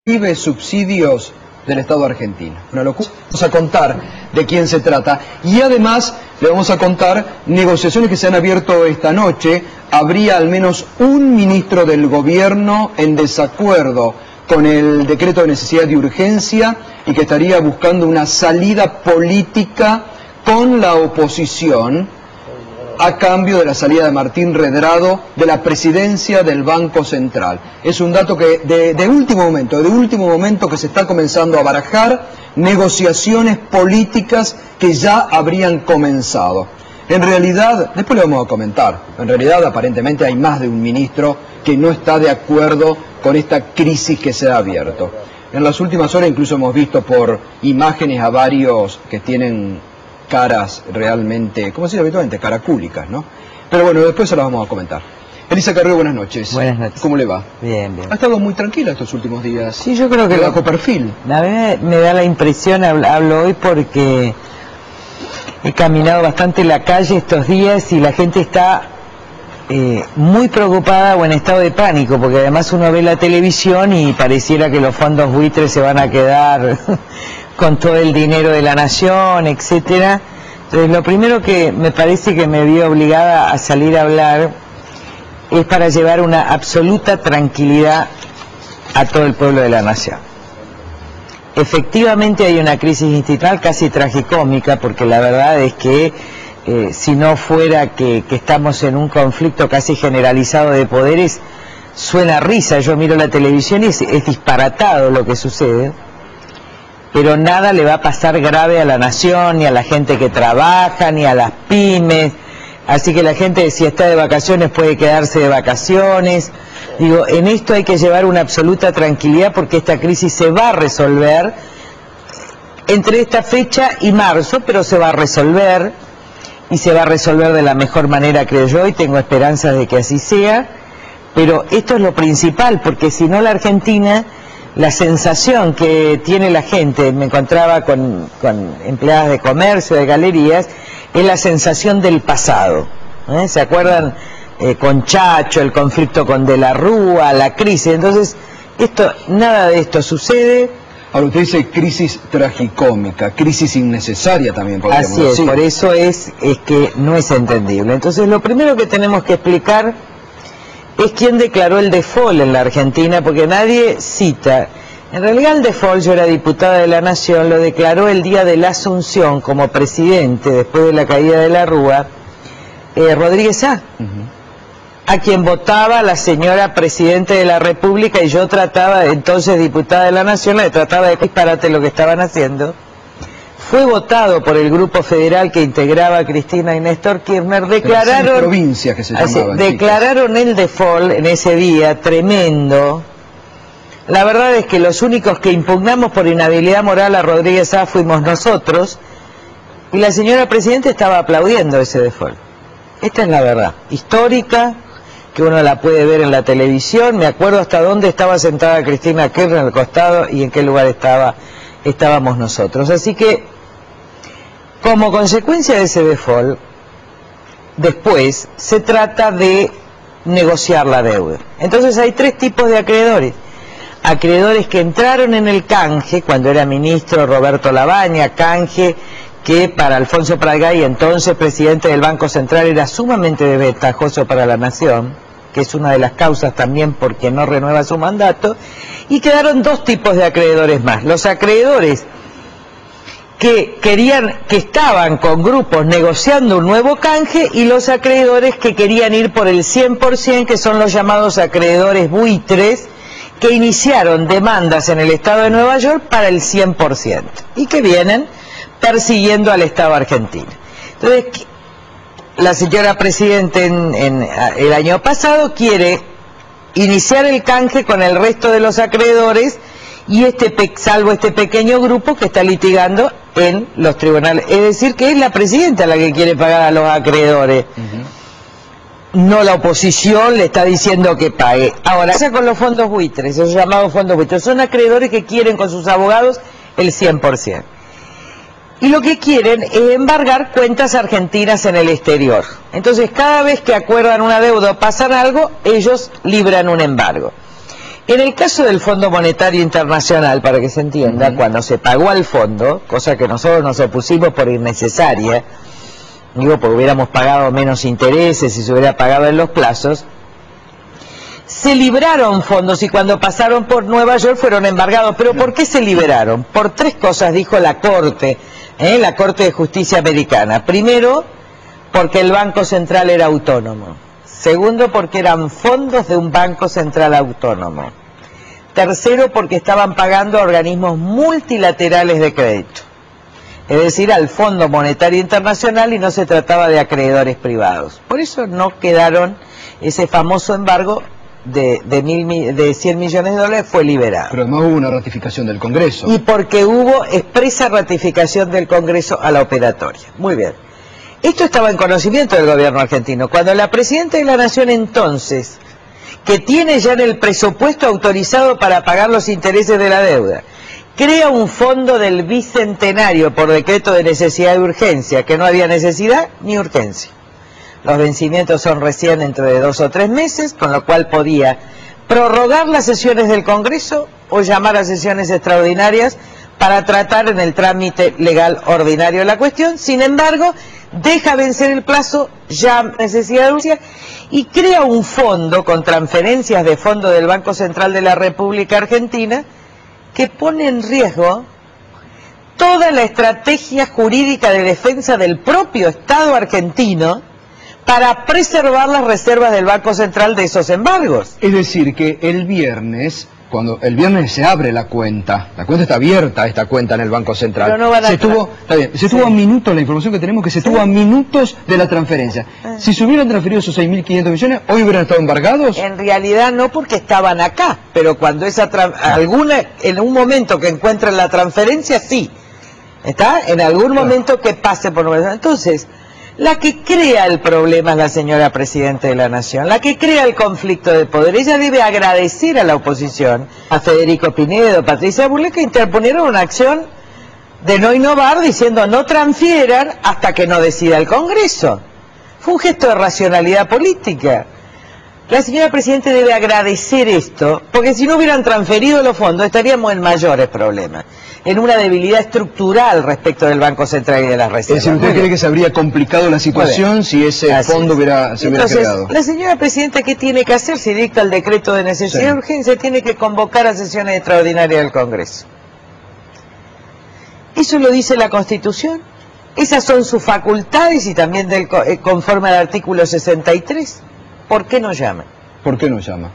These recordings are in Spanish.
recibe subsidios del Estado argentino. Una locura. Vamos a contar de quién se trata. Y además le vamos a contar negociaciones que se han abierto esta noche. Habría al menos un ministro del gobierno en desacuerdo con el decreto de necesidad y urgencia y que estaría buscando una salida política con la oposición a cambio de la salida de Martín Redrado de la presidencia del Banco Central. Es un dato que de último momento que se está comenzando a barajar, negociaciones políticas que ya habrían comenzado. En realidad, después lo vamos a comentar, en realidad aparentemente hay más de un ministro que no está de acuerdo con esta crisis que se ha abierto. En las últimas horas incluso hemos visto por imágenes a varios que tienen caras realmente, como se dice habitualmente, caracúlicas, ¿no? Pero bueno, después se las vamos a comentar. Elisa Carrillo, buenas noches. Buenas noches. ¿Cómo le va? Bien, bien. Ha estado muy tranquila estos últimos días. Sí, yo creo que... bajo perfil. A mí me da la impresión, hablo hoy porque he caminado bastante la calle estos días y la gente está muy preocupada o en estado de pánico, porque además uno ve la televisión y pareciera que los fondos buitres se van a quedar con todo el dinero de la nación, etcétera. Entonces lo primero que me parece que me vi obligada a salir a hablar es para llevar una absoluta tranquilidad a todo el pueblo de la nación. Efectivamente hay una crisis institucional casi tragicómica, porque la verdad es que si no fuera que estamos en un conflicto casi generalizado de poderes, suena risa. Yo miro la televisión y es disparatado lo que sucede. Pero nada le va a pasar grave a la nación, ni a la gente que trabaja, ni a las pymes. Así que la gente, si está de vacaciones, puede quedarse de vacaciones. Digo, en esto hay que llevar una absoluta tranquilidad porque esta crisis se va a resolver entre esta fecha y marzo, pero se va a resolver y se va a resolver de la mejor manera, creo yo, y tengo esperanzas de que así sea. Pero esto es lo principal, porque si no la Argentina... La sensación que tiene la gente, me encontraba con empleadas de comercio, de galerías, es la sensación del pasado. ¿Se acuerdan con Chacho, el conflicto con De la Rúa, la crisis? Entonces, nada de esto sucede. Ahora usted dice crisis tragicómica, crisis innecesaria también, podríamos decir. Así es, por eso es que no es entendible. Entonces, lo primero que tenemos que explicar es quién declaró el default en la Argentina, porque nadie cita. En realidad el default, yo era diputada de la Nación, lo declaró el día de la Asunción como presidente, después de la caída de la Rúa, Rodríguez A., a quien votaba la señora Presidente de la República, y yo trataba, entonces diputada de la Nación, le trataba de disparate lo que estaban haciendo. Fue votado por el Grupo Federal que integraba a Cristina y Néstor Kirchner, declararon provincias que se llamaban, declararon el default en ese día, tremendo. La verdad es que los únicos que impugnamos por inhabilidad moral a Rodríguez A. fuimos nosotros, y la señora Presidenta estaba aplaudiendo ese default. Esta es la verdad, histórica, que uno la puede ver en la televisión. Me acuerdo hasta dónde estaba sentada Cristina Kirchner al costado y en qué lugar estábamos nosotros. Así que, como consecuencia de ese default, después se trata de negociar la deuda. Entonces hay tres tipos de acreedores. Acreedores que entraron en el canje, cuando era ministro Roberto Labaña, canje que para Alfonso Pratgay, entonces presidente del Banco Central, era sumamente desventajoso para la nación, que es una de las causas también porque no renueva su mandato. Y quedaron dos tipos de acreedores más. Los acreedores que estaban con grupos negociando un nuevo canje, y los acreedores que querían ir por el 100%, que son los llamados acreedores buitres, que iniciaron demandas en el Estado de Nueva York para el 100%, y que vienen persiguiendo al Estado argentino. Entonces, la señora Presidenta el año pasado quiere iniciar el canje con el resto de los acreedores, y salvo este pequeño grupo que está litigando en los tribunales. Es decir, que es la Presidenta la que quiere pagar a los acreedores. No la oposición le está diciendo que pague. Ahora, ¿qué pasa con los fondos buitres, esos llamados fondos buitres? Son acreedores que quieren con sus abogados el 100%. Y lo que quieren es embargar cuentas argentinas en el exterior. Entonces, cada vez que acuerdan una deuda o pasan algo, ellos libran un embargo. En el caso del Fondo Monetario Internacional, para que se entienda, cuando se pagó al fondo, cosa que nosotros nos opusimos por innecesaria, digo, porque hubiéramos pagado menos intereses si se hubiera pagado en los plazos, se libraron fondos y cuando pasaron por Nueva York fueron embargados. ¿Pero por qué se liberaron? Por tres cosas, dijo la Corte de Justicia Americana. Primero, porque el Banco Central era autónomo. Segundo, porque eran fondos de un Banco Central autónomo. Tercero, porque estaban pagando a organismos multilaterales de crédito. Es decir, al Fondo Monetario Internacional, y no se trataba de acreedores privados. Por eso no quedaron, ese famoso embargo de 100 millones de dólares fue liberado. Pero no hubo una ratificación del Congreso. Y porque hubo expresa ratificación del Congreso a la operatoria. Muy bien. Esto estaba en conocimiento del gobierno argentino. Cuando la Presidenta de la Nación entonces, que tiene ya en el presupuesto autorizado para pagar los intereses de la deuda, crea un fondo del bicentenario por decreto de necesidad y urgencia, que no había necesidad ni urgencia. Los vencimientos son recién dentro de 2 o 3 meses, con lo cual podía prorrogar las sesiones del Congreso o llamar a sesiones extraordinarias para tratar en el trámite legal ordinario la cuestión. Sin embargo, deja vencer el plazo, ya necesidad de urgencia, y crea un fondo con transferencias de fondo del Banco Central de la República Argentina que pone en riesgo toda la estrategia jurídica de defensa del propio Estado argentino para preservar las reservas del Banco Central de esos embargos. Es decir, que el viernes, cuando el viernes se abre la cuenta está abierta, esta cuenta en el Banco Central. Pero no van a se estuvo a minutos, la información que tenemos que se estuvo a minutos de la transferencia. Si se hubieran transferido esos 6.500 millones, ¿hoy hubieran estado embargados? En realidad no, porque estaban acá, pero cuando en un momento que encuentren la transferencia, sí. ¿Está? En algún momento que pase por... Entonces, la que crea el problema es la señora Presidenta de la Nación, la que crea el conflicto de poder. Ella debe agradecer a la oposición, a Federico Pinedo, Patricia Bullrich, que interponieron una acción de no innovar, diciendo no transfieran hasta que no decida el Congreso. Fue un gesto de racionalidad política. La señora Presidenta debe agradecer esto, porque si no hubieran transferido los fondos estaríamos en mayores problemas, en una debilidad estructural respecto del Banco Central y de las reservas. Es decir, ¿usted cree que se habría complicado la situación si ese fondo se hubiera creado? La señora Presidenta, ¿qué tiene que hacer? Si dicta el decreto de necesidad y urgencia, tiene que convocar a sesiones extraordinarias del Congreso. Eso lo dice la Constitución. Esas son sus facultades y también conforme al artículo 63. ¿Por qué no llama? ¿Por qué no llama?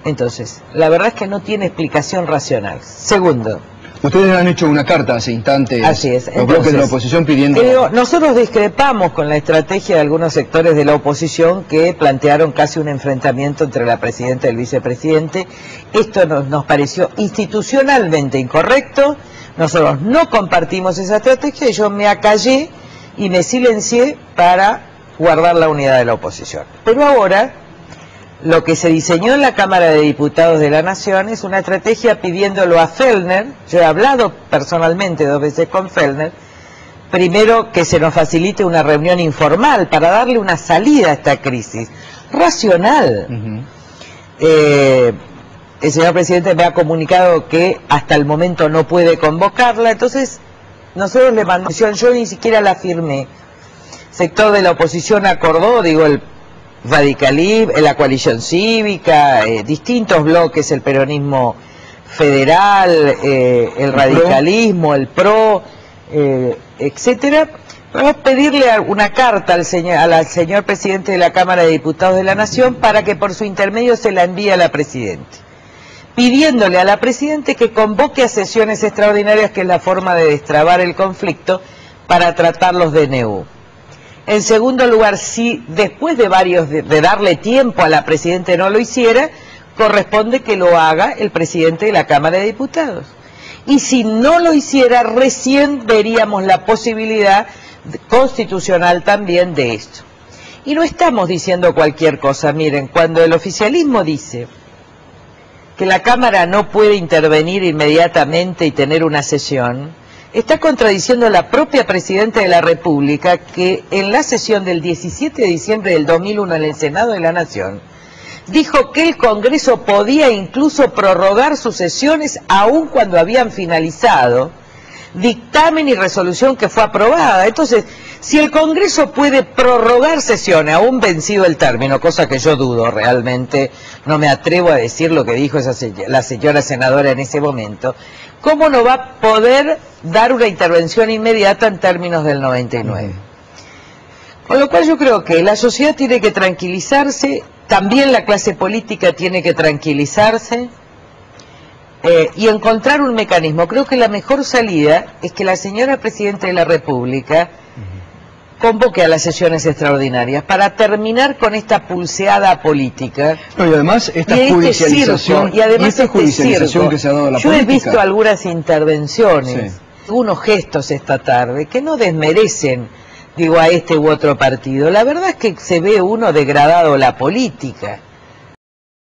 Entonces, la verdad es que no tiene explicación racional. Segundo. Ustedes han hecho una carta hace instantes, así es. Los bloques de la oposición pidiendo... Nosotros discrepamos con la estrategia de algunos sectores de la oposición que plantearon casi un enfrentamiento entre la Presidenta y el Vicepresidente. Esto nos pareció institucionalmente incorrecto. Nosotros no compartimos esa estrategia y yo me acallé y me silencié para guardar la unidad de la oposición. Pero ahora, lo que se diseñó en la Cámara de Diputados de la Nación es una estrategia pidiéndolo a Fellner. Yo he hablado personalmente 2 veces con Fellner. Primero, que se nos facilite una reunión informal para darle una salida a esta crisis racional. El señor presidente me ha comunicado que hasta el momento no puede convocarla, entonces nosotros le mandamos, yo ni siquiera la firmé. Sector de la oposición acordó, el radicalismo, la coalición cívica, distintos bloques, el peronismo federal, el radicalismo, el PRO, etcétera. Vamos a pedirle una carta al señor presidente de la Cámara de Diputados de la Nación para que por su intermedio se la envíe a la Presidenta, pidiéndole a la Presidenta que convoque a sesiones extraordinarias, que es la forma de destrabar el conflicto, para tratar los DNU. En segundo lugar, si después de darle tiempo a la Presidenta no lo hiciera, corresponde que lo haga el presidente de la Cámara de Diputados. Y si no lo hiciera, recién veríamos la posibilidad constitucional también de esto. Y no estamos diciendo cualquier cosa. Miren, cuando el oficialismo dice que la Cámara no puede intervenir inmediatamente y tener una sesión, está contradiciendo a la propia Presidenta de la República, que en la sesión del 17 de diciembre del 2001 en el Senado de la Nación dijo que el Congreso podía incluso prorrogar sus sesiones aun cuando habían finalizado dictamen y resolución que fue aprobada. Entonces, si el Congreso puede prorrogar sesiones, aún vencido el término, cosa que yo dudo realmente, no me atrevo a decir lo que dijo la señora senadora en ese momento, ¿cómo no va a poder dar una intervención inmediata en términos del 99? Con lo cual yo creo que la sociedad tiene que tranquilizarse, también la clase política tiene que tranquilizarse, y encontrar un mecanismo. Creo que la mejor salida es que la señora Presidenta de la República convoque a las sesiones extraordinarias para terminar con esta pulseada política. No, y además esta judicialización, que se ha dado a la política. Yo he visto algunas intervenciones, algunos gestos esta tarde que no desmerecen, digo, a este u otro partido. La verdad es que se ve uno degradado la política.